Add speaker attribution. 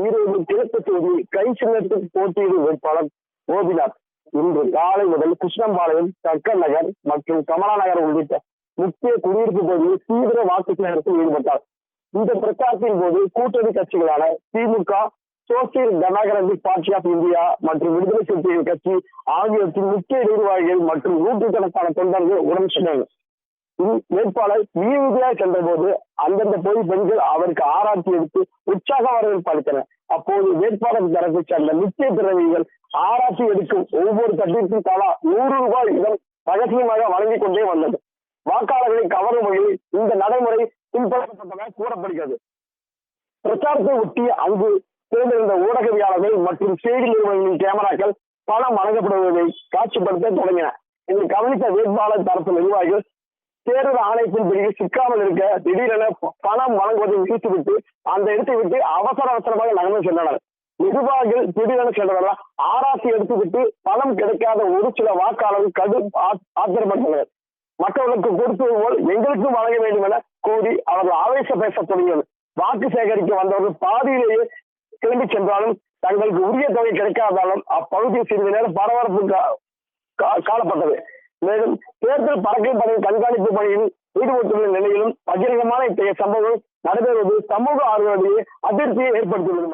Speaker 1: ஈரோடு கிழக்கு தொகுதி கை சின்னத்துக்கு போட்டியிடும் வேட்பாளர் கோபிநாத் இன்று காலை முதல் கிருஷ்ணம்பாளையம், சர்க்கர் நகர் மற்றும் கமலா நகர் உள்ளிட்ட முக்கிய குடியிருப்பு பகுதியில் தீவிர வாக்கு சேகரிப்பில் ஈடுபட்டார். இந்த பிரச்சாரத்தின் போது கூட்டணி கட்சிகளான திமுக, social democratic party of India மற்றும் விடுதலை சிறுத்தைகள் கட்சி ஆகியவற்றின் முக்கிய நிர்வாகிகள் மற்றும் நூற்றுக்கணக்கான தொண்டர்கள் உடன் சென்றனர். வேட்பாளர் வீதியாக சென்ற போது அந்தந்த பொது பெண்கள் அவருக்கு ஆராய்ச்சி எடுத்து உற்சாக வரவேற்பு அளித்தனர். அப்போது வேட்பாளர் தரப்பை சேர்ந்த முக்கிய பிறவிகள் ஆராய்ச்சி எடுக்கும் ஒவ்வொரு தட்டிற்கும் தலா 100 ரூபாய் வீதம் ரகசியமாக வழங்கிக் கொண்டே வந்தது. வாக்காளர்களை கவரும் வகையில் இந்த நடைமுறை பின்பற்றப்பட்டதாக கூறப்படுகிறது. பிரச்சாரத்தை ஒட்டி அங்கு தேர்ந்தெடுத்த ஊடகவியாளர்கள் மற்றும் செய்தி நிறுவனங்களின் கேமராக்கள் பணம் வழங்கப்படுவதை காட்சிப்படுத்த தொடங்கின. இதை கவனித்த வேட்பாளர் தரப்பு நிர்வாகிகள் தேர்தல் ஆணையத்தின் பிடியில் சிக்காமல் இருக்க திடீரென பணம் வழங்குவதை நிறுத்திவிட்டு அந்த இடத்தை விட்டு அவசரமாக நகர்ந்து சென்றனர். நிர்வாகிகள் திடீரென சென்றதால் ஆராய்ச்சி எடுத்துவிட்டு பணம் கிடைக்காத ஒரு சில வாக்காளர்கள் கடும் ஆத்திரப்பட்டனர். மற்றவர்களுக்கு கொடுத்தது போல் எங்களுக்கும் வழங்க வேண்டும் என கூறி அவர்கள் ஆவேச பேச தொடங்கியது. வாக்கு சேகரிக்க வந்தவர்கள் பாதியிலேயே கிளம்பி சென்றாலும் தங்களுக்கு உரிய தொகை கிடைக்காதாலும் அப்பகுதியில் சிறிது நேரம் பரபரப்பு காணப்பட்டது. மேலும் தேர்தல் பறக்கும் படை கண்காணிப்பு பணியில் ஈடுபட்டுள்ள நிலையிலும் பகிரங்கமான இத்தகைய சம்பவங்கள் நடைபெறுவது சமூக ஆர்வலர்களிடையே அதிர்ச்சியை ஏற்படுத்தியுள்ளது.